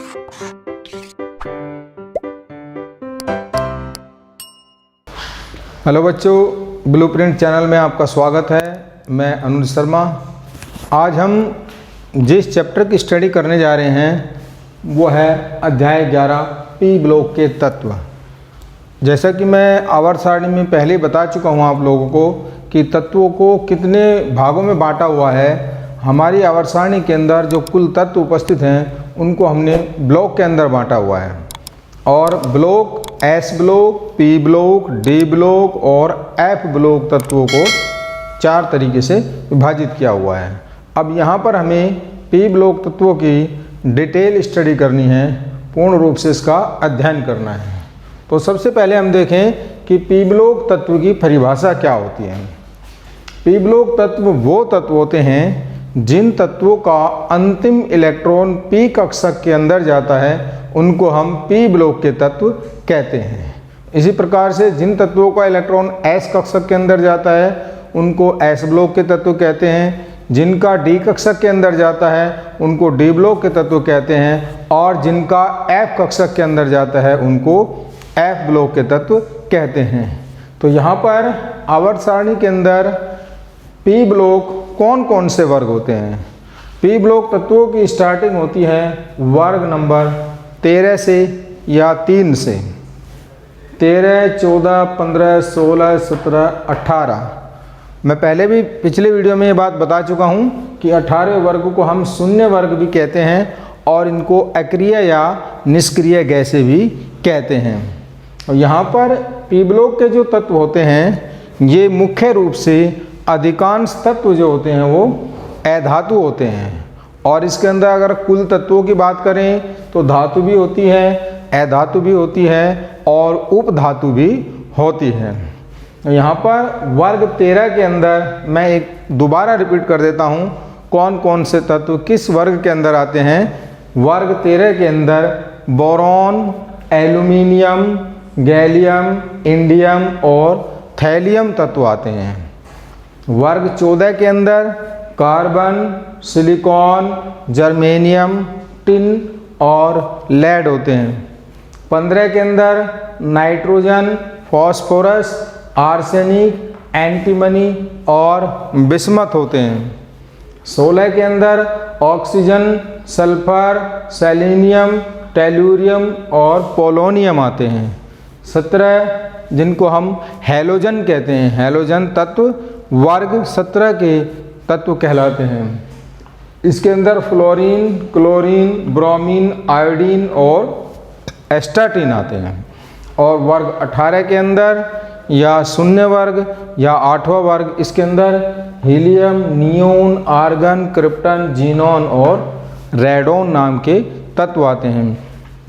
Hello बच्चों, blueprint channel में आपका स्वागत है। मैं अनुज शर्मा। आज हम जिस चैप्टर की स्टडी करने जा रहे हैं वो है अध्याय 11 पी ब्लॉक के तत्व। जैसा कि मैं आवर्त सारणी में पहले बता चुका हूँ आप लोगों को कि तत्वों को कितने भागों में बांटा हुआ है। हमारी आवर्त सारणी के अंदर जो कुल तत्व उपस्थित हैं उनको हमने ब्लॉक के अंदर बांटा हुआ है और block S block, P block, D block और एफ ब्लॉक तत्वों को 4 तरीके से विभाजित किया हुआ है। अब यहाँ पर हमें पी ब्लॉक तत्वों की डिटेल स्टडी करनी है, पूर्ण रूप से इसका अध्ययन करना है। तो सबसे पहले हम देखें कि पी ब्लॉक तत्व की परिभाषा क्या होती है। पी ब्लॉक तत्व वो तत्व होते हैं जिन तत्वों का अंतिम इलेक्ट्रॉन पी कक्षक के अंदर जाता है उनको हम पी ब्लॉक के तत्व कहते हैं। इसी प्रकार से जिन तत्वों का इलेक्ट्रॉन एस कक्षक के अंदर जाता है उनको एस ब्लॉक के तत्व कहते हैं। जिनका डी कक्षक के अंदर जाता है उनको डी ब्लॉक के तत्व कहते हैं और जिनका एफ कक्षक के अंदर जाता है उनको एफ ब्लॉक के तत्व कहते हैं। तो यहाँ पर आवर्त सारणी के अंदर पी ब्लॉक कौन कौन से वर्ग होते हैं। पी ब्लॉक तत्वों की स्टार्टिंग होती है वर्ग नंबर 13 से या 3 से। 13, 14, 15, 16, 17, 18। मैं पहले भी पिछले वीडियो में ये बात बता चुका हूँ कि 18वें वर्ग को हम शून्य वर्ग भी कहते हैं और इनको अक्रिय या निष्क्रिय गैसें भी कहते हैं। और यहाँ पर पी ब्लॉक के जो तत्व होते हैं ये मुख्य रूप से अधिकांश तत्व जो होते हैं वो अधातु होते हैं और इसके अंदर अगर कुल तत्वों की बात करें तो धातु भी होती है, अधातु भी होती है और उपधातु भी होती है। यहाँ पर वर्ग 13 के अंदर मैं एक दोबारा रिपीट कर देता हूँ कौन कौन से तत्व किस वर्ग के अंदर आते हैं। वर्ग 13 के अंदर बोरॉन, एल्यूमिनियम, गैलियम, इंडियम और थैलियम तत्व आते हैं। वर्ग 14 के अंदर कार्बन, सिलिकॉन, जर्मेनियम, टिन और लेड होते हैं। 15 के अंदर नाइट्रोजन, फॉस्फोरस, आर्सेनिक, एंटीमनी और बिस्मथ होते हैं। 16 के अंदर ऑक्सीजन, सल्फर, सेलेनियम, टेलुरियम और पोलोनियम आते हैं। 17 जिनको हम हैलोजन कहते हैं, हैलोजन तत्व वर्ग 17 के तत्व कहलाते हैं। इसके अंदर फ्लोरीन, क्लोरीन, ब्रोमीन, आयोडीन और एस्टाटीन आते हैं। और वर्ग 18 के अंदर या शून्य वर्ग या 8वां वर्ग इसके अंदर helium, neon, argon, krypton, xenon और रेडोन नाम के तत्व आते हैं।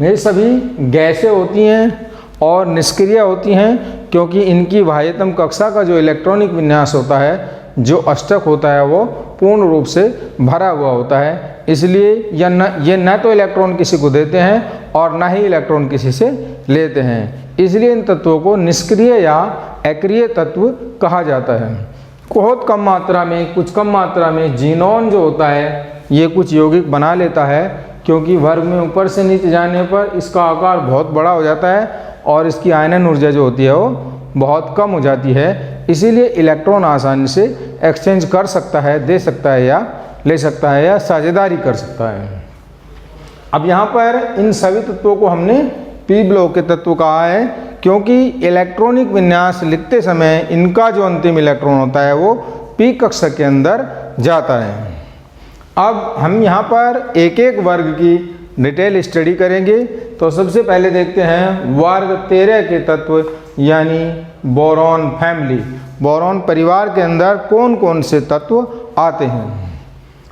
ये सभी गैसें होती हैं और निष्क्रिय होती हैं क्योंकि इनकी बाह्यतम कक्षा का जो इलेक्ट्रॉनिक विन्यास होता है, जो अष्टक होता है वो पूर्ण रूप से भरा हुआ होता है। इसलिए ये न तो इलेक्ट्रॉन किसी को देते हैं और न ही इलेक्ट्रॉन किसी से लेते हैं। इसलिए इन तत्वों को निष्क्रिय या अक्रिय तत्व कहा जाता है। बहुत कम मात्रा में, कुछ कम मात्रा में जीनॉन जो होता है ये कुछ यौगिक बना लेता है क्योंकि वर्ग में ऊपर से नीचे जाने पर इसका आकार बहुत बड़ा हो जाता है और इसकी आयनन ऊर्जा जो होती है वो बहुत कम हो जाती है। इसीलिए इलेक्ट्रॉन आसानी से एक्सचेंज कर सकता है, दे सकता है या ले सकता है या साझेदारी कर सकता है। अब यहाँ पर इन सभी तत्वों को हमने पी ब्लॉक के तत्व कहा है क्योंकि इलेक्ट्रॉनिक विन्यास लिखते समय इनका जो अंतिम इलेक्ट्रॉन होता है वो पी कक्षक के अंदर जाता है। अब हम यहाँ पर एक एक वर्ग की डिटेल स्टडी करेंगे। तो सबसे पहले देखते हैं वर्ग 13 के तत्व यानी बोरॉन फैमिली। बोरॉन परिवार के अंदर कौन कौन से तत्व आते हैं।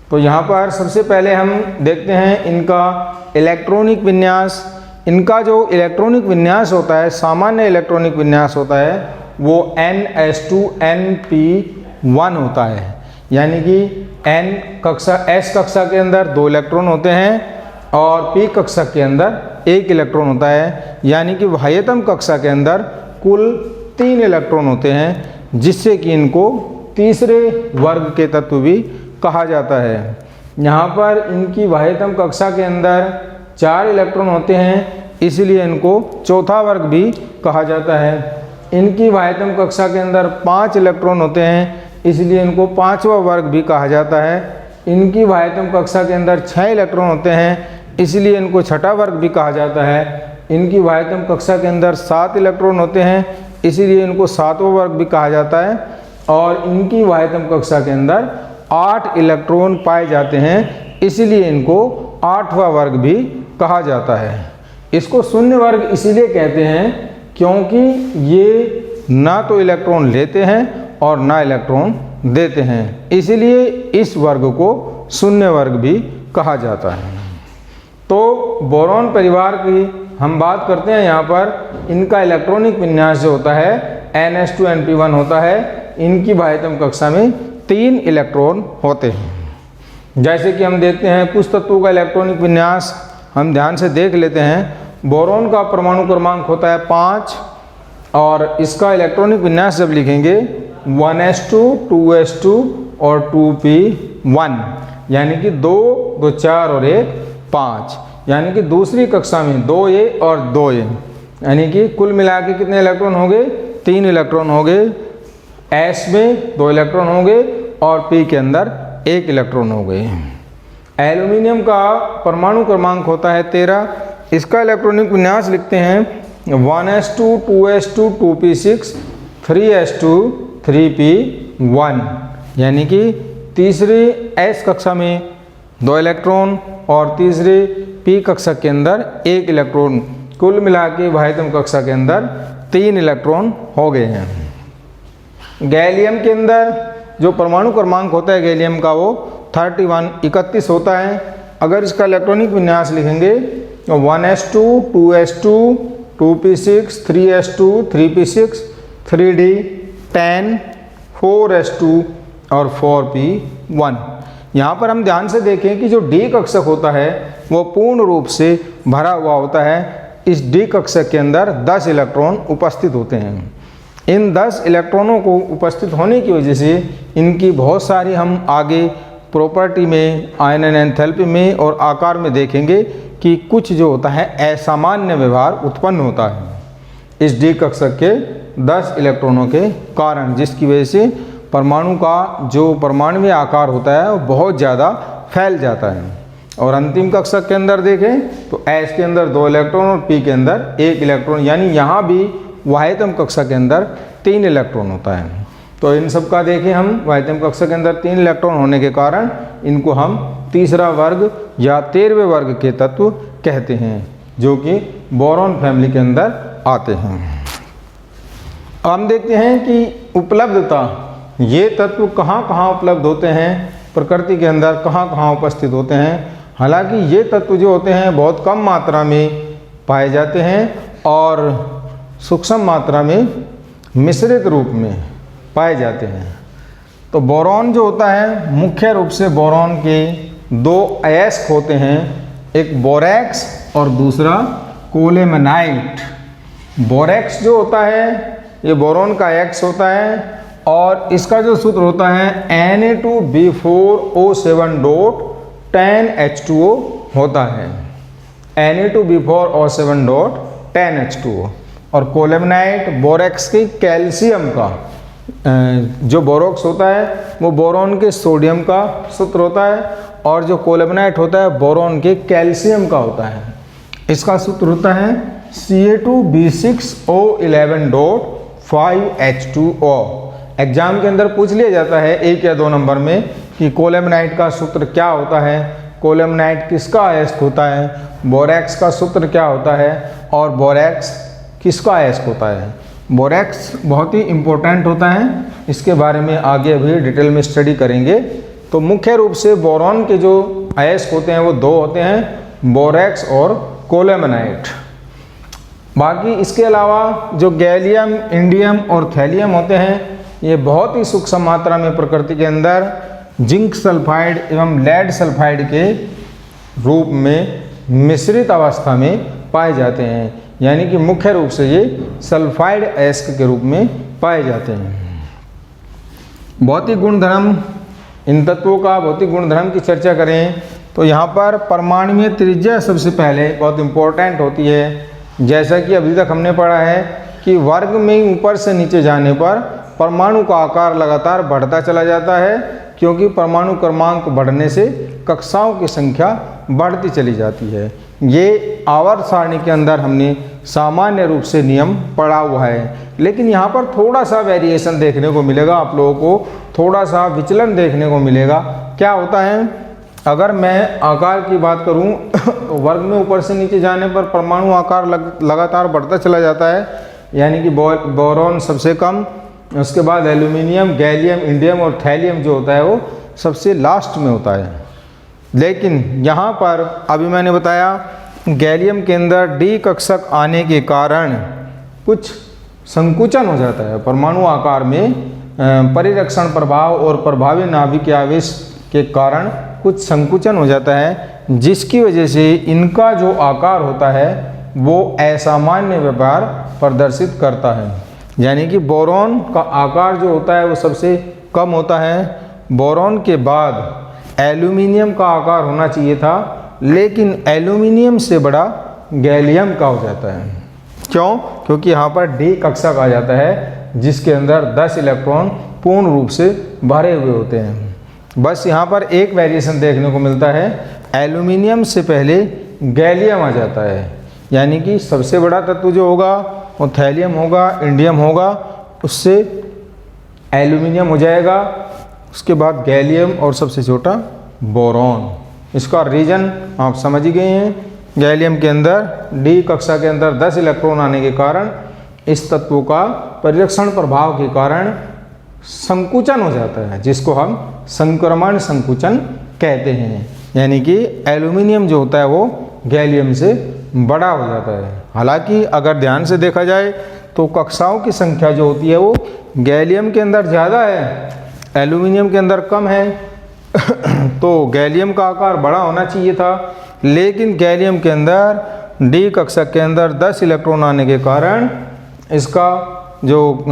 तो यहाँ पर सबसे पहले हम देखते हैं इनका इलेक्ट्रॉनिक विन्यास। इनका जो इलेक्ट्रॉनिक विन्यास होता है, सामान्य इलेक्ट्रॉनिक विन्यास होता है वो NS2Np1 होता है। यानी कि N कक्षा S कक्षा के अंदर 2 इलेक्ट्रॉन होते हैं और P कक्षा के अंदर 1 इलेक्ट्रॉन होता है। यानी कि बाह्यतम कक्षा के अंदर कुल 3 इलेक्ट्रॉन होते हैं जिससे कि इनको तीसरे वर्ग के तत्व भी कहा जाता है। यहाँ पर इनकी बाह्यतम कक्षा के अंदर 4 इलेक्ट्रॉन होते हैं, इसलिए इनको चौथा वर्ग भी कहा जाता है। इनकी बाह्यतम कक्षा के अंदर 5 इलेक्ट्रॉन होते हैं, इसलिए इनको पांचवा वर्ग भी कहा जाता है। इनकी बाह्यतम कक्षा के अंदर 6 इलेक्ट्रॉन होते हैं, इसलिए इनको छठा वर्ग भी कहा जाता है। इनकी बाह्यतम कक्षा के अंदर 7 इलेक्ट्रॉन होते हैं, इसीलिए इनको सातवां वर्ग भी कहा जाता है। और इनकी बाह्यतम कक्षा के अंदर 8 इलेक्ट्रॉन पाए जाते हैं, इसलिए इनको 8वां वर्ग भी कहा जाता है। इसको शून्य वर्ग इसीलिए कहते हैं क्योंकि ये ना तो इलेक्ट्रॉन लेते हैं और ना इलेक्ट्रॉन देते हैं, इसीलिए इस वर्ग को शून्य वर्ग भी कहा जाता है। तो बोरॉन परिवार की हम बात करते हैं यहाँ पर। इनका इलेक्ट्रॉनिक विन्यास जो होता है NH2Np1 होता है। इनकी बाह्यतम कक्षा में 3 इलेक्ट्रॉन होते हैं। जैसे कि हम देखते हैं कुछ तत्वों का इलेक्ट्रॉनिक विन्यास हम ध्यान से देख लेते हैं। बोरॉन का परमाणु क्रमांक होता है 5 और इसका इलेक्ट्रॉनिक विन्यास जब लिखेंगे 1s2 2s2 और 2p1, यानी कि 2 2 4 और 1 5, यानी कि दूसरी कक्षा में 2a और 2a, यानी कि कुल मिला के कितने इलेक्ट्रॉन हो गए? 3 इलेक्ट्रॉन हो गए। s में 2 इलेक्ट्रॉन हो गए और p के अंदर 1 इलेक्ट्रॉन हो गए। एल्यूमिनियम का परमाणु क्रमांक होता है 13। इसका इलेक्ट्रॉनिक विन्यास लिखते हैं 1s2 2s2 2p6 3s2 3p1, यानी कि तीसरी s कक्षा में 2 इलेक्ट्रॉन और तीसरी p कक्षा के अंदर 1 इलेक्ट्रॉन, कुल मिला के बाह्यतम कक्षा के अंदर 3 इलेक्ट्रॉन हो गए हैं। गैलियम के अंदर जो परमाणु क्रमांक होता है गैलियम का वो 31 होता है। अगर इसका इलेक्ट्रॉनिक विन्यास लिखेंगे 1s2 2s2 2p6 3s2 3p6 3d 10 4s2 और 4p1। यहाँ पर हम ध्यान से देखें कि जो d कक्षक होता है वो पूर्ण रूप से भरा हुआ होता है। इस d कक्षक के अंदर 10 इलेक्ट्रॉन उपस्थित होते हैं। इन 10 इलेक्ट्रॉनों को उपस्थित होने की वजह से इनकी बहुत सारी हम आगे प्रॉपर्टी में, आयन एंथैल्पी में और आकार में देखेंगे कि कुछ जो होता है असामान्य व्यवहार उत्पन्न होता है इस d कक्षक के 10 इलेक्ट्रॉनों के कारण, जिसकी वजह से परमाणु का जो परमाणुीय आकार होता है वो बहुत ज़्यादा फैल जाता है। और अंतिम कक्षक के अंदर देखें तो S के अंदर 2 इलेक्ट्रॉन और P के अंदर 1 इलेक्ट्रॉन, यानी यहाँ भी बाह्यतम कक्षा के अंदर 3 इलेक्ट्रॉन होता है। तो इन सब का देखें हम, बाह्यतम कक्षा के अंदर 3 इलेक्ट्रॉन होने के कारण इनको हम तीसरा वर्ग या 13वें वर्ग के तत्व कहते हैं, जो कि बोरॉन फैमिली के अंदर आते हैं। अब हम देखते हैं कि उपलब्धता, ये तत्व कहाँ कहाँ उपलब्ध होते हैं प्रकृति के अंदर, कहाँ कहाँ उपस्थित होते हैं। हालांकि ये तत्व जो होते हैं बहुत कम मात्रा में पाए जाते हैं और सूक्ष्म मात्रा में मिश्रित रूप में पाए जाते हैं। तो बोरॉन जो होता है, मुख्य रूप से बोरॉन के 2 अयस्क होते हैं, एक बोरैक्स और दूसरा कोलेमेनाइट। बोरैक्स जो होता है ये बोरॉन का अयस्क होता है और इसका जो सूत्र होता है Na2B4O7.10H2O होता है। Na2B4O7.10H2O। और कोलेमेनाइट बोरैक्स की कैल्शियम का, जो बोरोक्स होता है वो बोरॉन के सोडियम का सूत्र होता है और जो कोलेमेनाइट होता है बोरॉन के कैल्शियम का होता है। इसका सूत्र होता है Ca2B6O11.5H2O। एग्जाम के अंदर पूछ लिया जाता है 1 या 2 नंबर में कि कोलेमेनाइट का सूत्र क्या होता है, कोलेमेनाइट किसका अयस्क होता है, बोरैक्स का सूत्र क्या होता है और बोरैक्स किसका अयस्क होता है। बोरैक्स बहुत ही इम्पोर्टेंट होता है, इसके बारे में आगे अभी डिटेल में स्टडी करेंगे। तो मुख्य रूप से बोरॉन के जो अयस्क होते हैं वो 2 होते हैं, बोरैक्स और कोलेमेनाइट। बाकी इसके अलावा जो गैलियम, इंडियम और थैलियम होते हैं ये बहुत ही सूक्ष्म मात्रा में प्रकृति के अंदर जिंक सल्फाइड एवं लेड सल्फाइड के रूप में मिश्रित अवस्था में पाए जाते हैं, यानी कि मुख्य रूप से ये सल्फाइड अयस्क के रूप में पाए जाते हैं। भौतिक गुणधर्म, इन तत्वों का भौतिक गुणधर्म की चर्चा करें तो यहाँ पर परमाणुीय त्रिज्या सबसे पहले बहुत इम्पोर्टेंट होती है। जैसा कि अभी तक हमने पढ़ा है कि वर्ग में ऊपर से नीचे जाने पर परमाणु का आकार लगातार बढ़ता चला जाता है, क्योंकि परमाणु क्रमांक बढ़ने से कक्षाओं की संख्या बढ़ती चली जाती है। ये आवर्त सारणी के अंदर हमने सामान्य रूप से नियम पढ़ा हुआ है, लेकिन यहाँ पर थोड़ा सा वेरिएशन देखने को मिलेगा, आप लोगों को थोड़ा सा विचलन देखने को मिलेगा। क्या होता है, अगर मैं आकार की बात करूं तो वर्ग में ऊपर से नीचे जाने पर परमाणु आकार लगातार बढ़ता चला जाता है, यानी कि बोरॉन सबसे कम, उसके बाद एल्यूमिनियम, गैलियम, इंडियम और थैलियम जो होता है वो सबसे लास्ट में होता है। लेकिन यहाँ पर अभी मैंने बताया गैलियम के अंदर डी कक्षक आने के कारण कुछ संकुचन हो जाता है, परमाणु आकार में परिरक्षण प्रभाव और प्रभावी नाभिकीय आवेश के कारण कुछ संकुचन हो जाता है, जिसकी वजह से इनका जो आकार होता है वो असामान्य व्यवहार प्रदर्शित करता है। यानी कि बोरॉन का आकार जो होता है वो सबसे कम होता है। बोरॉन के बाद एल्यूमिनियम का आकार होना चाहिए था, लेकिन एल्यूमिनियम से बड़ा गैलियम का हो जाता है। क्यों? क्योंकि यहाँ पर डी कक्षक आ जाता है, जिसके अंदर 10 इलेक्ट्रॉन पूर्ण रूप से भरे हुए होते हैं। बस यहाँ पर एक वेरिएशन देखने को मिलता है, एल्यूमिनियम से पहले गैलियम आ जाता है, यानी कि सबसे बड़ा तत्व जो होगा वो थैलियम होगा, इंडियम होगा, उससे एल्यूमिनियम हो जाएगा, उसके बाद गैलियम और सबसे छोटा बोरॉन। इसका रीजन आप समझ ही गए हैं। गैलियम के अंदर डी कक्षा के अंदर 10 इलेक्ट्रॉन आने के कारण इस तत्व का परिरक्षण प्रभाव के कारण संकुचन हो जाता है, जिसको हम संक्रमण संकुचन कहते हैं। यानी कि एल्यूमिनियम जो होता है वो गैलियम से बड़ा हो जाता है। हालांकि अगर ध्यान से देखा जाए तो कक्षाओं की संख्या जो होती है वो गैलियम के अंदर ज़्यादा है, एल्यूमिनियम के अंदर कम है। तो गैलियम का आकार बड़ा होना चाहिए था, लेकिन गैलियम के अंदर डी कक्षक के अंदर 10 इलेक्ट्रॉन आने के कारण इसका जो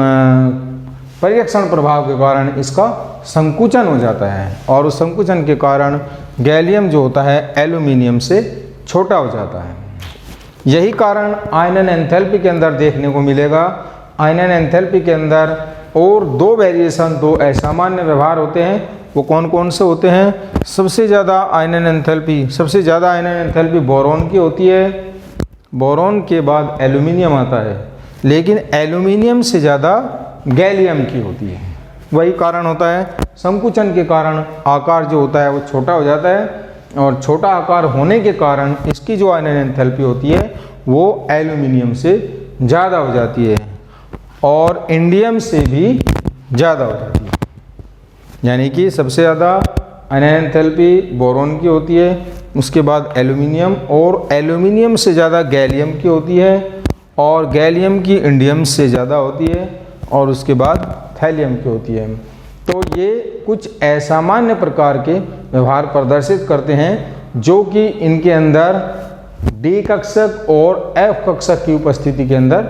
परिरक्षण प्रभाव के कारण इसका संकुचन हो जाता है, और उस संकुचन के कारण गैलियम जो होता है एल्यूमिनियम से छोटा हो जाता है। यही कारण आयनन एंथैल्पी के अंदर देखने को मिलेगा। आयनन एंथैल्पी के अंदर और दो वेरिएशन, दो असामान्य व्यवहार होते हैं। वो कौन कौन से होते हैं? सबसे ज़्यादा आयनन एंथैल्पी बोरॉन की होती है, बोरॉन के बाद एल्यूमिनियम आता है, लेकिन एल्यूमिनियम से ज़्यादा गैलियम की होती है। वही कारण होता है, संकुचन के कारण आकार जो होता है वो छोटा हो जाता है, और छोटा आकार होने के कारण इसकी जो आयनन एंथैल्पी होती है वो एल्यूमिनियम से ज़्यादा हो जाती है, और इंडियम से भी ज़्यादा हो जाती है। यानी कि सबसे ज़्यादा आयनन एंथैल्पी बोरॉन की होती है, उसके बाद एल्यूमिनियम, और एल्यूमिनियम से ज़्यादा गैलियम की होती है, और गैलियम की इंडियम से ज़्यादा होती है, और उसके बाद थैलियम की होती है। तो ये कुछ असामान्य प्रकार के व्यवहार प्रदर्शित करते हैं, जो कि इनके अंदर डी कक्षक और एफ कक्षक की उपस्थिति के अंदर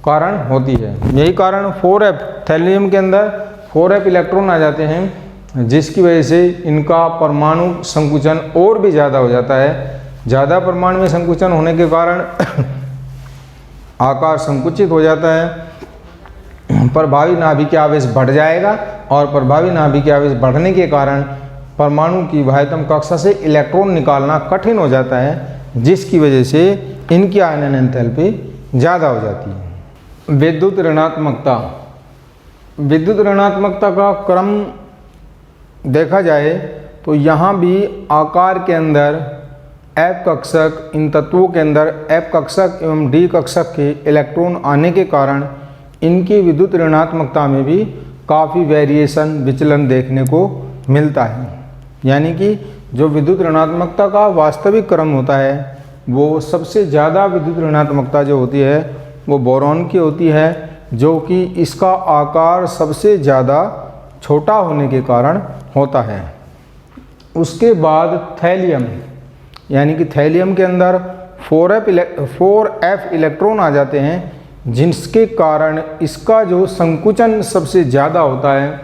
कारण होती है। यही कारण 4f थैलियम के अंदर 4f इलेक्ट्रॉन आ जाते हैं, जिसकी वजह से इनका परमाणु संकुचन और भी ज़्यादा हो जाता है। ज़्यादा परमाणु में संकुचन होने के कारण आकार संकुचित हो जाता है, प्रभावी नाभिकीय आवेश बढ़ जाएगा, और प्रभावी नाभिकीय आवेश बढ़ने के कारण परमाणु की बाह्यतम कक्षा से इलेक्ट्रॉन निकालना कठिन हो जाता है, जिसकी वजह से इनकी आयनन एंथैल्पी ज़्यादा हो जाती है। विद्युत ऋणात्मकता का क्रम देखा जाए तो यहाँ भी आकार के अंदर एफ कक्षक, इन तत्वों के अंदर एफ कक्षक एवं डी कक्षक के इलेक्ट्रॉन आने के कारण इनकी विद्युत ऋणात्मकता में भी काफ़ी वेरिएशन, विचलन देखने को मिलता है। यानी कि जो विद्युत ऋणात्मकता का वास्तविक क्रम होता है वो सबसे ज़्यादा विद्युत ऋणात्मकता जो होती है वो बोरॉन की होती है, जो कि इसका आकार सबसे ज़्यादा छोटा होने के कारण होता है। उसके बाद थैलियम, यानी कि थैलियम के अंदर 4f इलेक्ट्रॉन आ जाते हैं, जिसके कारण इसका जो संकुचन सबसे ज़्यादा होता है,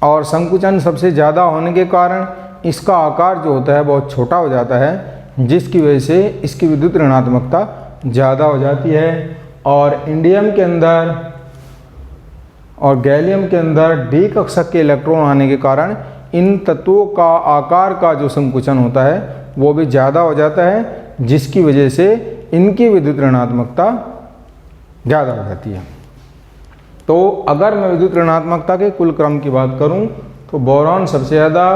और संकुचन सबसे ज़्यादा होने के कारण इसका आकार जो होता है बहुत छोटा हो जाता है, जिसकी वजह से इसकी विद्युत ऋणात्मकता ज़्यादा हो जाती है। और इंडियम के अंदर और गैलियम के अंदर डी कक्षक के इलेक्ट्रॉन आने के कारण इन तत्वों का आकार का जो संकुचन होता है वो भी ज़्यादा हो जाता है, जिसकी वजह से इनकी विद्युत ऋणात्मकता ज़्यादा हो जाती है। तो अगर मैं विद्युत ऋणात्मकता के कुल क्रम की बात करूं तो बोरॉन सबसे ज़्यादा,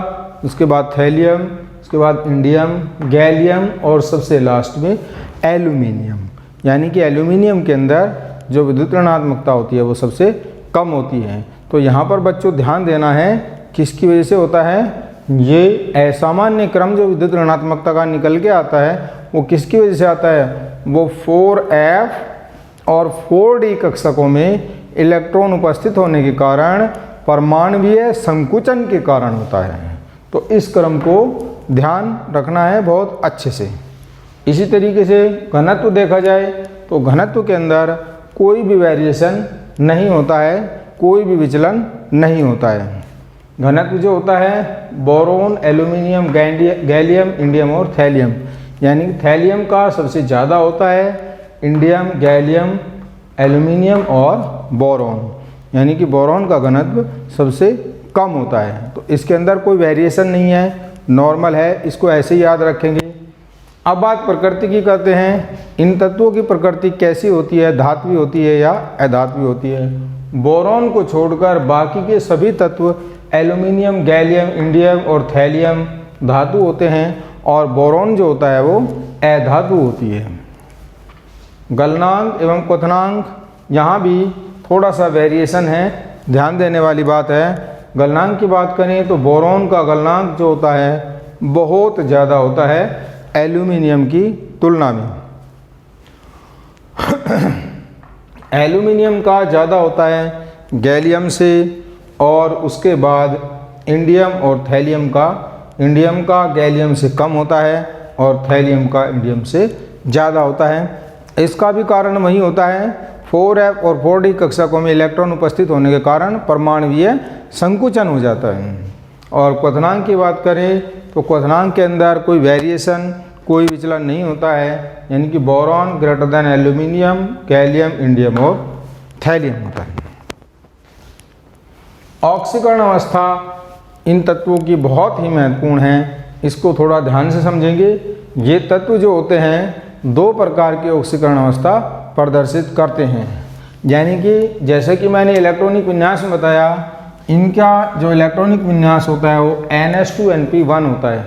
उसके बाद थैलियम, उसके बाद इंडियम, गैलियम और सबसे लास्ट में एल्यूमिनियम। यानी कि एल्यूमिनियम के अंदर जो विद्युत ऋणात्मकता होती है वो सबसे कम होती है। तो यहाँ पर बच्चों ध्यान देना है किसकी वजह से होता है, ये असामान्य क्रम जो विद्युत ऋणात्मकता का निकल के आता है वो किसकी वजह से आता है, वो 4f और 4d कक्षकों में इलेक्ट्रॉन उपस्थित होने के कारण परमाणुीय संकुचन के कारण होता है। तो इस क्रम को ध्यान रखना है बहुत अच्छे से। इसी तरीके से घनत्व देखा जाए तो घनत्व के अंदर कोई भी वेरिएशन नहीं होता है, कोई भी विचलन नहीं होता है। घनत्व जो होता है बोरोन, एल्यूमिनियम, गैलियम, इंडियम और थैलियम, यानी थैलियम का सबसे ज़्यादा होता है, इंडियम, गैलियम, एल्यूमिनियम और बोरोन, यानी कि बोरोन का घनत्व सबसे कम होता है। तो इसके अंदर कोई वेरिएशन नहीं है, नॉर्मल है, इसको ऐसे ही याद रखेंगे। अब बात प्रकृति की करते हैं। इन तत्वों की प्रकृति कैसी होती है, धात्विक होती है या अधात्विक होती है। बोरोन को छोड़कर बाकी के सभी तत्व एल्यूमिनियम, गैलियम, इंडियम और थैलियम धातु होते हैं और बोरोन जो होता है वो अधातु होती है। गलनांक एवं क्वथनांक, यहाँ भी थोड़ा सा वेरिएशन है, ध्यान देने वाली बात है। गलनांक की बात करें तो बोरोन का गलनांक जो होता है बहुत ज़्यादा होता है एल्यूमिनियम की तुलना में। एल्यूमिनियम का ज़्यादा होता है गैलियम से, और उसके बाद इंडियम और थैलियम का, इंडियम का गैलियम से कम होता है और थैलियम का इंडियम से ज़्यादा होता है। इसका भी कारण वही होता है, 4f और 4d कक्षकों में इलेक्ट्रॉन उपस्थित होने के कारण परमाणुीय संकुचन हो जाता है। और क्वथनांक की बात करें तो क्वथनांक के अंदर कोई वेरिएशन, कोई विचलन नहीं होता है, यानी कि boron greater than aluminium, gallium, indium और थैलियम होता है। ऑक्सीकरण अवस्था इन तत्वों की बहुत ही महत्वपूर्ण है, इसको थोड़ा ध्यान से समझेंगे। ये तत्व जो होते हैं दो प्रकार की ऑक्सीकरण अवस्था प्रदर्शित करते हैं, यानी कि जैसे कि मैंने इलेक्ट्रॉनिक विन्यास में बताया, इनका जो इलेक्ट्रॉनिक विन्यास होता है वो NH2NP1 होता है।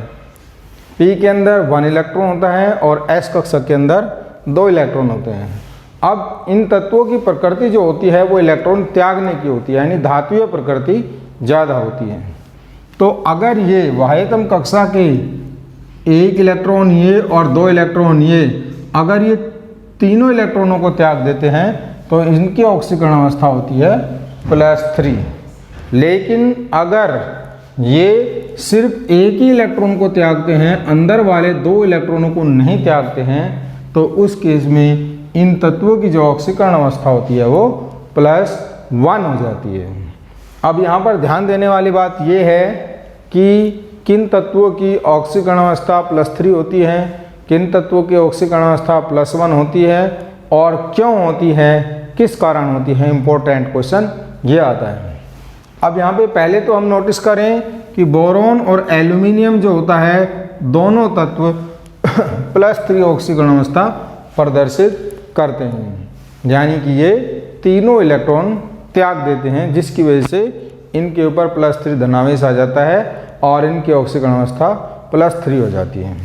P के अंदर 1 इलेक्ट्रॉन होता है और S कक्षक के अंदर 2 इलेक्ट्रॉन होते हैं। अब इन तत्वों की प्रकृति जो होती है वो इलेक्ट्रॉन त्यागने की होती है, यानी धात्विय प्रकृति ज़्यादा होती है। तो अगर ये बाह्यतम कक्षा के 1 इलेक्ट्रॉन ये और 2 इलेक्ट्रॉन ये, अगर ये तीनों इलेक्ट्रॉनों को त्याग देते हैं तो इनकी ऑक्सीकरण अवस्था होती है +3। लेकिन अगर ये सिर्फ एक ही इलेक्ट्रॉन को त्यागते हैं, अंदर वाले 2 इलेक्ट्रॉनों को नहीं त्यागते हैं, तो उस केस में इन तत्वों की जो ऑक्सीकरण अवस्था होती है वो +1 हो जाती है। अब यहाँ पर ध्यान देने वाली बात ये है कि किन तत्वों की ऑक्सीकरण अवस्था +3 होती है, किन तत्वों की ऑक्सीकरण अवस्था +1 होती है और क्यों होती है, किस कारण होती है। इम्पोर्टेंट क्वेश्चन ये आता है। अब यहाँ पे पहले तो हम नोटिस करें कि बोरोन और एल्यूमिनियम जो होता है दोनों तत्व +3 ऑक्सीकरण अवस्था प्रदर्शित करते हैं, यानी कि ये तीनों इलेक्ट्रॉन त्याग देते हैं, जिसकी वजह से इनके ऊपर +3 धनावेश आ जाता है और इनकी ऑक्सीकरण अवस्था +3 हो जाती है।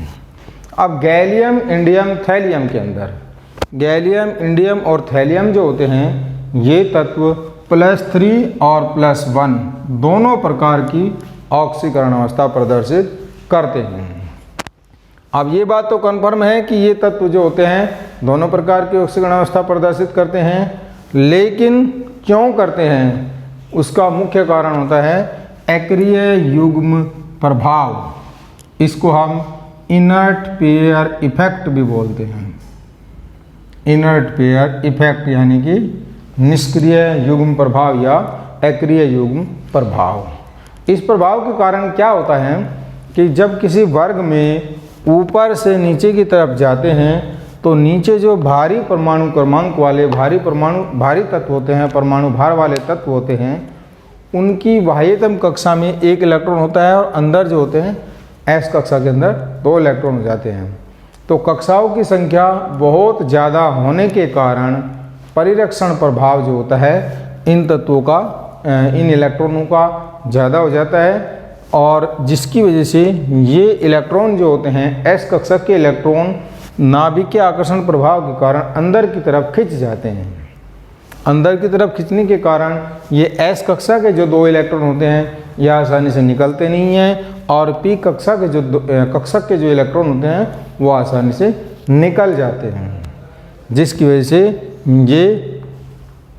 अब गैलियम, इंडियम, थैलियम के अंदर गैलियम, इंडियम और थैलियम जो होते हैं ये तत्व +3 और +1 दोनों प्रकार की ऑक्सीकरण अवस्था प्रदर्शित करते हैं। अब ये बात तो कन्फर्म है कि ये तत्व जो होते हैं दोनों प्रकार की ऑक्सीकरण अवस्था प्रदर्शित करते हैं, लेकिन क्यों करते हैं उसका मुख्य कारण होता है एक्रिय युग्म प्रभाव। इसको हम इनर्ट पेयर इफेक्ट भी बोलते हैं। इनर्ट पेयर इफेक्ट यानी कि निष्क्रिय युग्म प्रभाव या अक्रिय युग्म प्रभाव। इस प्रभाव के कारण क्या होता है कि जब किसी वर्ग में ऊपर से नीचे की तरफ जाते हैं तो नीचे जो भारी परमाणु क्रमांक वाले भारी तत्व होते हैं, परमाणु भार वाले तत्व होते हैं, उनकी बाह्यतम कक्षा में 1 इलेक्ट्रॉन होता है और अंदर जो होते हैं एस कक्षा के अंदर 2 इलेक्ट्रॉन हो जाते हैं। तो कक्षाओं की संख्या बहुत ज़्यादा होने के कारण परिरक्षण प्रभाव जो होता है इन तत्वों का, इन इलेक्ट्रॉनों का ज़्यादा हो जाता है और जिसकी वजह से ये इलेक्ट्रॉन जो होते हैं एस कक्षा के इलेक्ट्रॉन नाभिक के आकर्षण प्रभाव के कारण अंदर की तरफ खिंच जाते हैं। अंदर की तरफ खिंचने के कारण ये एस कक्षा के जो 2 इलेक्ट्रॉन होते हैं ये आसानी से निकलते नहीं हैं और पी कक्षा के जो इलेक्ट्रॉन होते हैं वो आसानी से निकल जाते हैं, जिसकी वजह से ये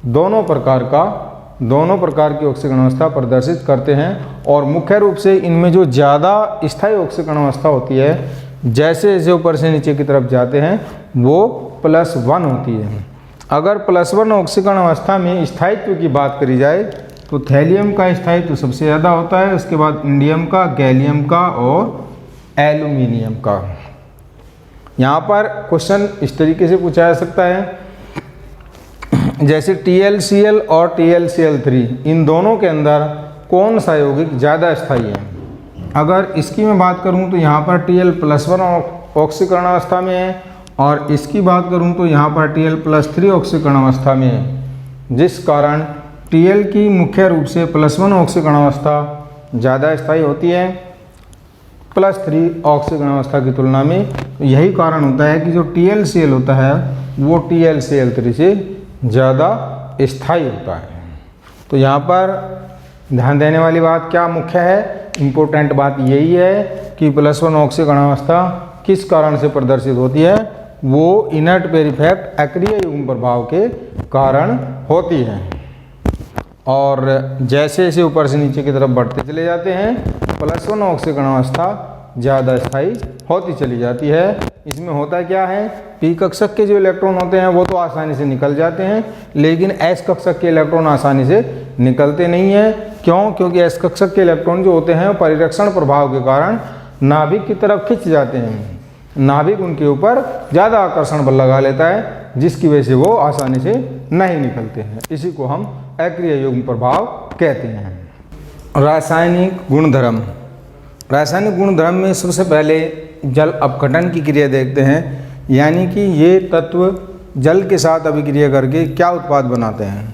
दोनों प्रकार की ऑक्सीकरण अवस्था प्रदर्शित करते हैं। और मुख्य रूप से इनमें जो ज़्यादा स्थायी ऑक्सीकरण अवस्था होती है, जैसे जैसे ऊपर से नीचे की तरफ जाते हैं, वो +1 होती है। अगर +1 ऑक्सीकरण अवस्था में स्थायित्व की बात करी जाए तो थैलियम का स्थायित्व सबसे ज़्यादा होता है, उसके बाद इंडियम का, गैलियम का और एल्यूमिनियम का। यहाँ पर क्वेश्चन इस तरीके से पूछा जा सकता है, जैसे TlCl और TlCl3 इन दोनों के अंदर कौन सा यौगिक ज़्यादा स्थायी है। अगर इसकी मैं बात करूं तो यहाँ पर Tl+1 ऑक्सीकरण अवस्था में है और इसकी बात करूं तो यहाँ पर Tl+3 ऑक्सीकरण अवस्था में है, जिस कारण Tl की मुख्य रूप से +1 ऑक्सीकरण अवस्था ज़्यादा स्थायी होती है +3 ऑक्सीकरण अवस्था की तुलना में। यही कारण होता है कि जो TlCl होता है वो TlCl3 से ज़्यादा स्थायी होता है। तो यहाँ पर ध्यान देने वाली बात क्या मुख्य है, इम्पोर्टेंट बात यही है कि +1 ऑक्सीकरण अवस्था किस कारण से प्रदर्शित होती है, वो इनर्ट पेयर इफेक्ट अक्रिय युग्म प्रभाव के कारण होती है। और जैसे जैसे ऊपर से नीचे की तरफ बढ़ते चले जाते हैं +1 ऑक्सीकरण अवस्था ज़्यादा स्थायी होती चली जाती है। इसमें होता क्या है, पी कक्षक के जो इलेक्ट्रॉन होते हैं वो तो आसानी से निकल जाते हैं, लेकिन एस कक्षक के इलेक्ट्रॉन आसानी से निकलते नहीं हैं। क्यों? क्योंकि एस कक्षक के इलेक्ट्रॉन जो होते हैं परिरक्षण प्रभाव के कारण नाभिक की तरफ खिंच जाते हैं। नाभिक उनके ऊपर ज़्यादा आकर्षण बल लगा लेता है, जिसकी वजह से वो आसानी से नहीं निकलते हैं। इसी को हम अक्रिय युग्म प्रभाव कहते हैं। रासायनिक गुणधर्म। रासायनिक गुणधर्म में सबसे पहले जल अपघटन की क्रिया देखते हैं, यानी कि ये तत्व जल के साथ अभिक्रिया करके क्या उत्पाद बनाते हैं।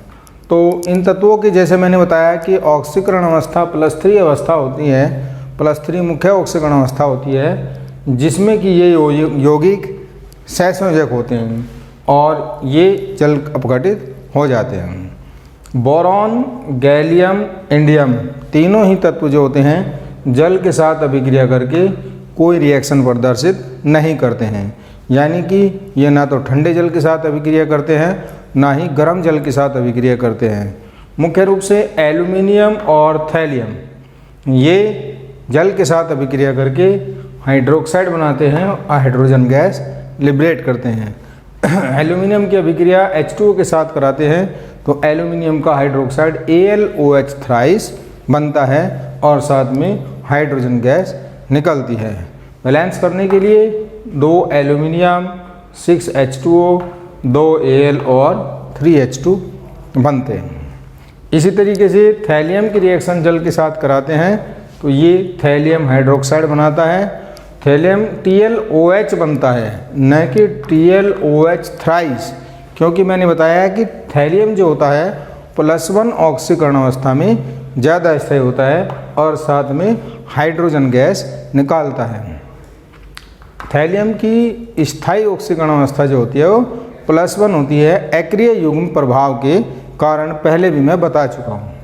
तो इन तत्वों की जैसे मैंने बताया कि ऑक्सीकरण अवस्था +3 अवस्था होती है, +3 मुख्य ऑक्सीकरण अवस्था होती है, जिसमें कि ये यौगिक सहसंयोजक होते हैं और ये जल अपघटित हो जाते हैं। बोरॉन, गैलियम, इंडियम तीनों ही तत्व जो होते हैं जल के साथ अभिक्रिया करके कोई रिएक्शन प्रदर्शित नहीं करते हैं, यानी कि ये ना तो ठंडे जल के साथ अभिक्रिया करते हैं ना ही गर्म जल के साथ अभिक्रिया करते हैं। मुख्य रूप से एल्यूमिनियम और थैलियम ये जल के साथ अभिक्रिया करके हाइड्रोक्साइड बनाते हैं और हाइड्रोजन गैस लिबरेट करते हैं। एल्यूमिनियम की अभिक्रिया H2O के साथ कराते हैं तो एल्यूमिनियम का हाइड्रोक्साइड AlOH थ्राइस बनता है और साथ में हाइड्रोजन गैस निकलती है। बैलेंस करने के लिए 2 एल्यूमिनियम, 6 H2O, 2 Al और 3 H2 बनते हैं। इसी तरीके से थैलियम की रिएक्शन जल के साथ कराते हैं तो ये थैलियम हाइड्रोक्साइड बनाता है। थैलियम TlOH बनता है, न कि TlOH थ्राइस, क्योंकि मैंने बताया कि थैलियम जो होता है +1 ऑक्सीकरण अवस्था में ज़्यादा स्थायी होता है और साथ में हाइड्रोजन गैस निकालता है। थैलियम की स्थायी ऑक्सीकरण अवस्था जो होती है वो +1 होती है अक्रिय युग्म प्रभाव के कारण, पहले भी मैं बता चुका हूँ।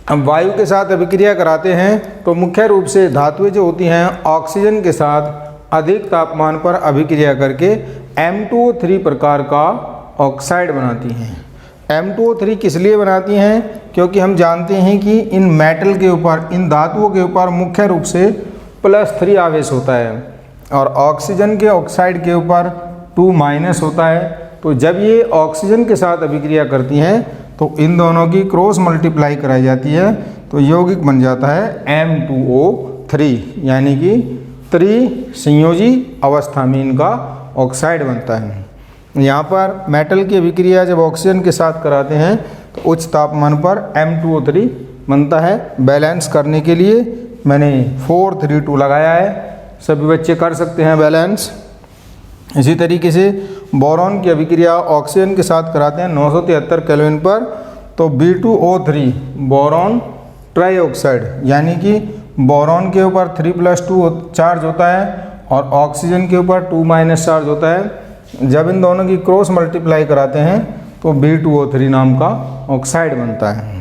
अब वायु के साथ अभिक्रिया कराते हैं तो मुख्य रूप से धातुएं जो होती हैं ऑक्सीजन के साथ अधिक तापमान पर अभिक्रिया करके M2O3 प्रकार का ऑक्साइड बनाती हैं। M2O3 किस लिए बनाती हैं? क्योंकि हम जानते हैं कि इन मेटल के ऊपर, इन धातुओं के ऊपर मुख्य रूप से +3 आवेश होता है और ऑक्सीजन के ऑक्साइड के ऊपर 2- होता है। तो जब ये ऑक्सीजन के साथ अभिक्रिया करती हैं तो इन दोनों की क्रॉस मल्टीप्लाई कराई जाती है तो यौगिक बन जाता है M2O 3 यानी कि त्रिसंयोजी अवस्था में इनका ऑक्साइड बनता है। यहाँ पर मेटल की अभिक्रिया जब ऑक्सीजन के साथ कराते हैं तो उच्च तापमान पर M2O3 बनता है। बैलेंस करने के लिए मैंने 432 लगाया है, सभी बच्चे कर सकते हैं बैलेंस। इसी तरीके से बोरॉन की अभिक्रिया ऑक्सीजन के साथ कराते हैं 973 केल्विन पर, तो B2O3 बोरॉन ट्राइऑक्साइड यानी कि बोरॉन के ऊपर 3+2 चार्ज होता है और ऑक्सीजन के ऊपर 2- चार्ज होता है। जब इन दोनों की क्रॉस मल्टीप्लाई कराते हैं तो B2O3 नाम का ऑक्साइड बनता है।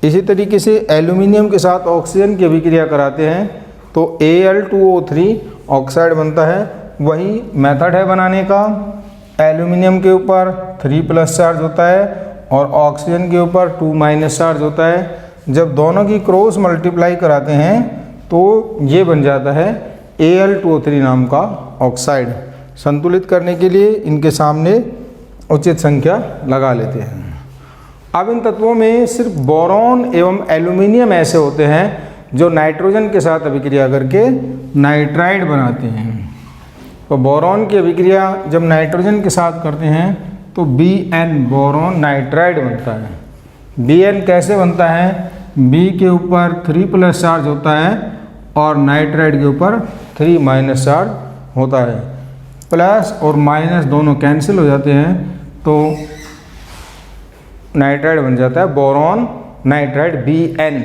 इसी तरीके से एल्यूमिनियम के साथ ऑक्सीजन की अभिक्रिया कराते हैं तो Al2O3 ऑक्साइड बनता है। वही मेथड है बनाने का। एल्यूमिनियम के ऊपर 3+ चार्ज होता है और ऑक्सीजन के ऊपर 2- चार्ज होता है। जब दोनों की क्रॉस मल्टीप्लाई कराते हैं तो ये बन जाता है Al2O3 नाम का ऑक्साइड। संतुलित करने के लिए इनके सामने उचित संख्या लगा लेते हैं। अब इन तत्वों में सिर्फ बोरॉन एवं एल्यूमिनियम ऐसे होते हैं जो नाइट्रोजन के साथ अभिक्रिया करके नाइट्राइड बनाते हैं। तो बोरॉन की अभिक्रिया जब नाइट्रोजन के साथ करते हैं तो Bn बोरॉन नाइट्राइड बनता है। Bn कैसे बनता है? B के ऊपर 3+ चार्ज होता है और नाइट्राइड के ऊपर 3- चार्ज होता है। प्लस और माइनस दोनों कैंसिल हो जाते हैं तो नाइट्राइड बन जाता है बोरॉन नाइट्राइड Bn।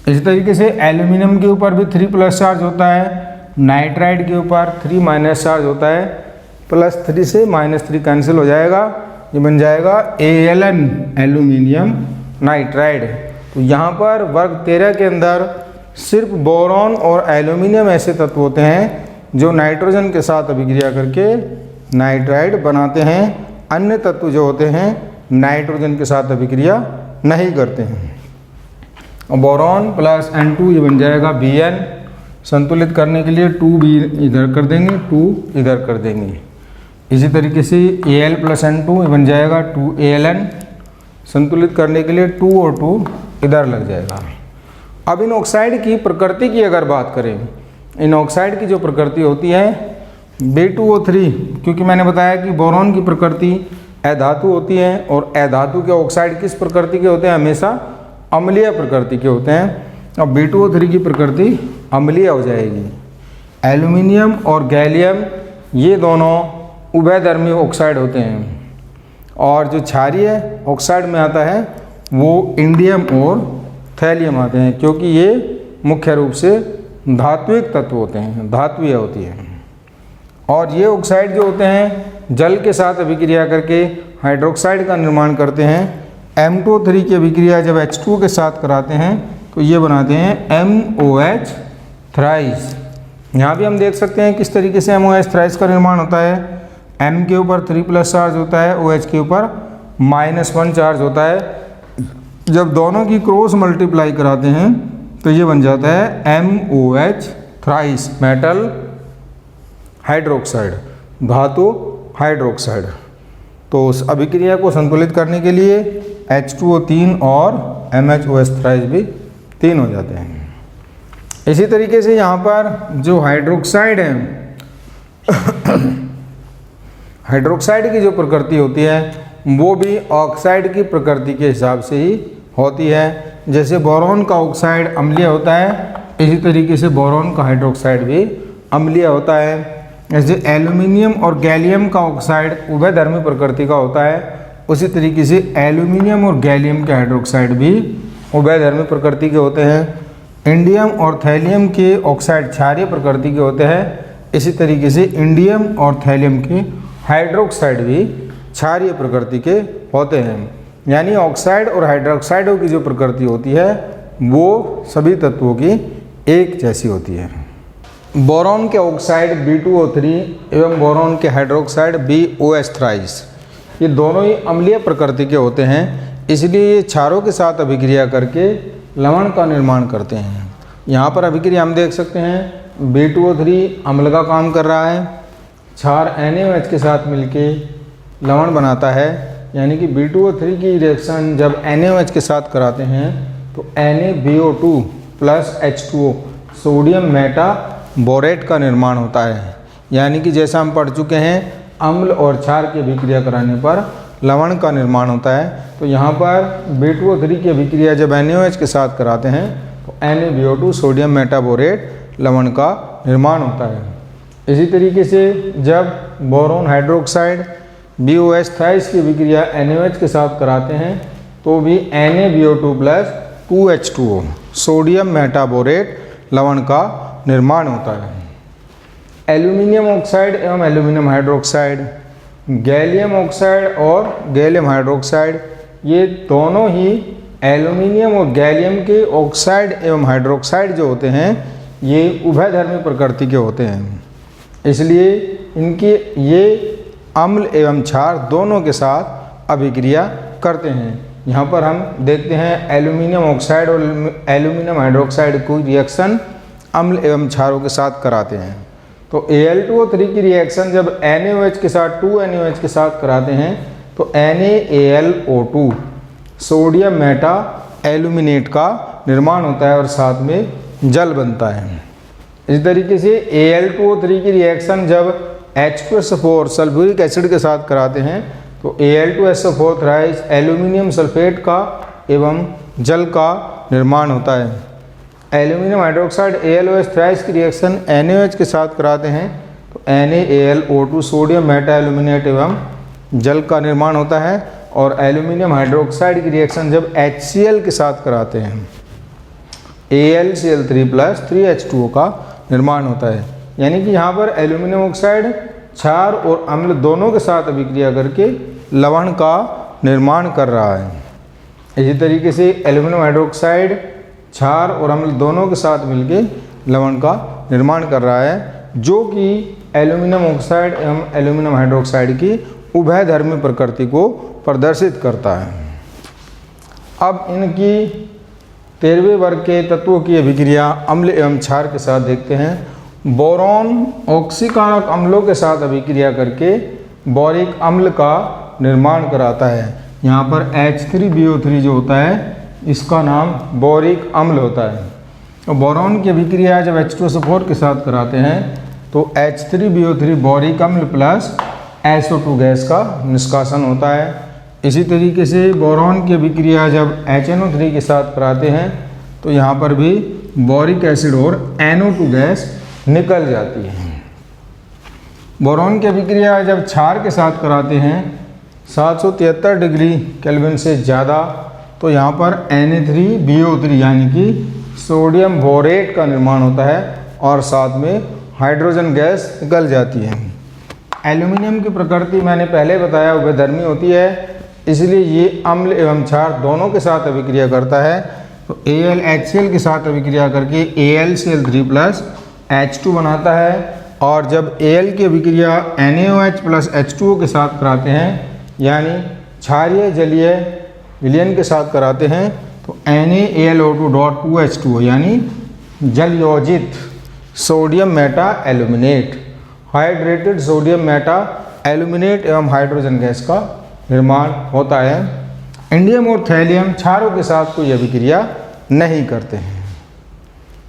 इसी तरीके से एल्यूमिनियम के ऊपर भी 3+ चार्ज होता है, नाइट्राइड के ऊपर 3- चार्ज होता है। +3 से -3 कैंसिल हो जाएगा, ये बन जाएगा Al एल्यूमिनियम नाइट्राइड। तो यहाँ पर वर्ग 13 के अंदर सिर्फ बोरॉन और एल्यूमिनियम ऐसे तत्व होते हैं जो नाइट्रोजन के साथ अभिक्रिया करके नाइट्राइड बनाते हैं। अन्य तत्व जो होते हैं नाइट्रोजन के साथ अभिक्रिया नहीं करते हैं। बोरॉन प्लस N2 ये बन जाएगा Bn। संतुलित करने के लिए 2B इधर कर देंगे, 2 इधर कर देंगे। इसी तरीके से Al + N2 बन जाएगा 2Aln। संतुलित करने के लिए 2 और 2 इधर लग जाएगा। अब इन ऑक्साइड की प्रकृति की अगर बात करें, इन ऑक्साइड की जो प्रकृति होती है B2O3, क्योंकि मैंने बताया कि बोरॉन की प्रकृति अधातु होती है और अधातु के ऑक्साइड किस प्रकृति के होते हैं? हमेशा अम्लीय प्रकृति के होते हैं। अब B2O3 की प्रकृति अम्लीय हो जाएगी। एल्यूमिनियम और गैलियम ये दोनों उभयधर्मी ऑक्साइड होते हैं और जो क्षारीय ऑक्साइड में आता है वो इंडियम और थैलियम आते हैं, क्योंकि ये मुख्य रूप से धात्विक तत्व होते हैं, धात्विय होती है। और ये ऑक्साइड जो होते हैं जल के साथ अभिक्रिया करके हाइड्रोक्साइड का निर्माण करते हैं। M2O3 की अभिक्रिया जब H2O के साथ कराते हैं तो ये बनाते हैं MOH थ्राइस। यहाँ भी हम देख सकते हैं किस तरीके से MOH थ्राइस का निर्माण होता है। M के ऊपर 3+ चार्ज होता है, OH के ऊपर -1 चार्ज होता है। जब दोनों की क्रॉस मल्टीप्लाई कराते हैं तो ये बन जाता है MOH थ्राइस, मेटल हाइड्रोक्साइड, धातु हाइड्रोक्साइड। तो उस अभिक्रिया को संतुलित करने के लिए H2O 3 और MHOH थ्राइस भी 3 हो जाते हैं। इसी तरीके से यहाँ पर जो हाइड्रोक्साइड है हाइड्रोक्साइड की जो प्रकृति होती है वो भी ऑक्साइड की प्रकृति के हिसाब से ही होती है। जैसे बोरॉन का ऑक्साइड अम्लीय होता है, इसी तरीके से बोरॉन का हाइड्रोक्साइड भी अम्लीय होता है। जैसे एल्यूमिनियम और गैलियम का ऑक्साइड उभयधर्मी प्रकृति का होता है, उसी तरीके से एल्यूमिनियम और गैलियम के हाइड्रोक्साइड भी उभयधर्मी प्रकृति के होते हैं। इंडियम और थैलियम के ऑक्साइड क्षारीय प्रकृति के होते हैं, इसी तरीके से इंडियम और थैलियम के हाइड्रोक्साइड भी क्षारीय प्रकृति के होते हैं। यानी ऑक्साइड और हाइड्रोक्साइडों की जो प्रकृति होती है वो सभी तत्वों की एक जैसी होती है। बोरॉन के ऑक्साइड B2O3 एवं बोरॉन के हाइड्रोक्साइड BOH थ्राइस ये दोनों ही अम्लीय प्रकृति के होते हैं, इसलिए ये क्षारों के साथ अभिक्रिया करके लवण का निर्माण करते हैं। यहाँ पर अभिक्रिया हम देख सकते हैं B2O3 अम्ल का काम कर रहा है, क्षार NaOH के साथ मिलके लवण बनाता है। यानी कि B2O3 की रिएक्शन जब NaOH के साथ कराते हैं तो NaBO2 + H2O सोडियम मेटाबोरेट का निर्माण होता है। यानी कि जैसा हम पढ़ चुके हैं, अम्ल और क्षार की अभिक्रिया कराने पर लवण का निर्माण होता है। तो यहाँ पर B2O3 की अभिक्रिया जब NaOH के साथ कराते हैं तो NaBO2 सोडियम मेटाबोरेट लवण का निर्माण होता है। इसी तरीके से जब बोरोन हाइड्रोक्साइड BOH थ्राइस की अभिक्रिया NaOH के साथ कराते हैं तो भी NaBO2 plus 2H2O sodium metaborate लवण का निर्माण होता है। एल्यूमिनियम ऑक्साइड एवं एल्यूमिनियम हाइड्रोक्साइड, गैलियम ऑक्साइड और गैलियम हाइड्रोक्साइड, ये दोनों ही एल्यूमिनियम और गैलियम के ऑक्साइड एवं हाइड्रोक्साइड जो होते हैं ये उभयधर्मी प्रकृति के होते हैं। इसलिए इनके ये अम्ल एवं क्षार दोनों के साथ अभिक्रिया करते हैं। यहाँ पर हम देखते हैं एल्यूमिनियम ऑक्साइड और एल्यूमिनियम हाइड्रोक्साइड को रिएक्शन अम्ल एवं क्षारों के साथ कराते हैं। तो Al2O3 की रिएक्शन जब NaOH के साथ 2NaOH के साथ कराते हैं तो NaAlO2 सोडियम मेटा एल्यूमिनेट का निर्माण होता है और साथ में जल बनता है। इस तरीके से Al2O3 की रिएक्शन जब H2SO4 सल्फ्यूरिक एसिड के साथ कराते हैं तो Al2SO4 थ्राइस एल्यूमिनियम सल्फेट का एवं जल का निर्माण होता है। एल्यूमिनियम हाइड्रोक्साइड AlOH थ्राइस की रिएक्शन NaOH के साथ कराते हैं तो NaAlO2 सोडियम मेटा एल्यूमिनेट एवं जल का निर्माण होता है। और एल्यूमिनियम हाइड्रोक्साइड की रिएक्शन जब HCl के साथ कराते हैं AlCl3 प्लस 3H2O का निर्माण होता है। यानी कि यहाँ पर एल्यूमिनियम ऑक्साइड क्षार और अम्ल दोनों के साथ अभिक्रिया करके लवण का निर्माण कर रहा है। इसी तरीके से एल्यूमिनियम हाइड्रोक्साइड क्षार और अम्ल दोनों के साथ मिलकर लवण का निर्माण कर रहा है, जो कि एल्यूमिनियम ऑक्साइड एवं एल्यूमिनियम हाइड्रोक्साइड की उभयधर्मी प्रकृति को प्रदर्शित करता है। अब इनकी 13वें वर्ग के तत्वों की अभिक्रिया अम्ल एवं क्षार के साथ देखते हैं। बोरॉन ऑक्सीकारक अम्लों के साथ अभिक्रिया करके बोरिक अम्ल का निर्माण कराता है। यहाँ पर H3BO3 जो होता है इसका नाम बोरिक अम्ल होता है। तो बोरॉन की अभिक्रिया जब H2SO4 के साथ कराते हैं तो H3BO3 बोरिक अम्ल प्लस SO2 गैस का निष्कासन होता है। इसी तरीके से बोरॉन की अभिक्रिया जब HNO3 के साथ कराते हैं तो यहाँ पर भी बोरिक एसिड और NO2 गैस निकल जाती है। बोरॉन की अभिक्रिया जब क्षार के साथ कराते हैं 773 डिग्री केल्विन से ज़्यादा तो यहाँ पर Na3BO3 यानी कि सोडियम बोरेट का निर्माण होता है और साथ में हाइड्रोजन गैस निकल जाती है। एल्यूमिनियम की प्रकृति मैंने पहले बताया उभयधर्मी होती है, इसलिए ये अम्ल एवं क्षार दोनों के साथ अभिक्रिया करता है। तो AlHCl के साथ अभिक्रिया करके AlCl3 प्लस H2 बनाता है। और जब Al की अभिक्रिया NaOH प्लस H2O के साथ कराते हैं यानी क्षारीय जलीय विलयन के साथ कराते हैं तो NaAlO2.2H2O यानी जल योजित sodium meta aluminate hydrated sodium meta aluminate एवं हाइड्रोजन गैस का निर्माण होता है। इंडियम और थैलियम क्षारों के साथ कोई अभिक्रिया नहीं करते हैं।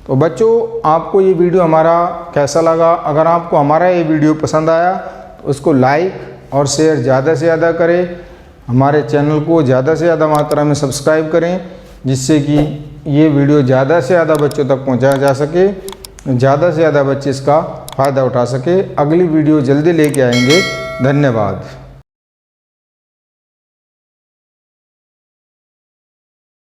तो बच्चों, आपको ये वीडियो हमारा कैसा लगा? अगर आपको हमारा ये वीडियो पसंद आया तो उसको लाइक और शेयर ज़्यादा से ज़्यादा करें। हमारे चैनल को ज़्यादा से ज़्यादा मात्रा में सब्सक्राइब करें, जिससे कि ये वीडियो ज़्यादा से ज़्यादा बच्चों तक पहुंचाया जा सके, ज़्यादा से ज़्यादा बच्चे इसका फ़ायदा उठा सके। अगली वीडियो जल्दी लेके आएंगे। धन्यवाद।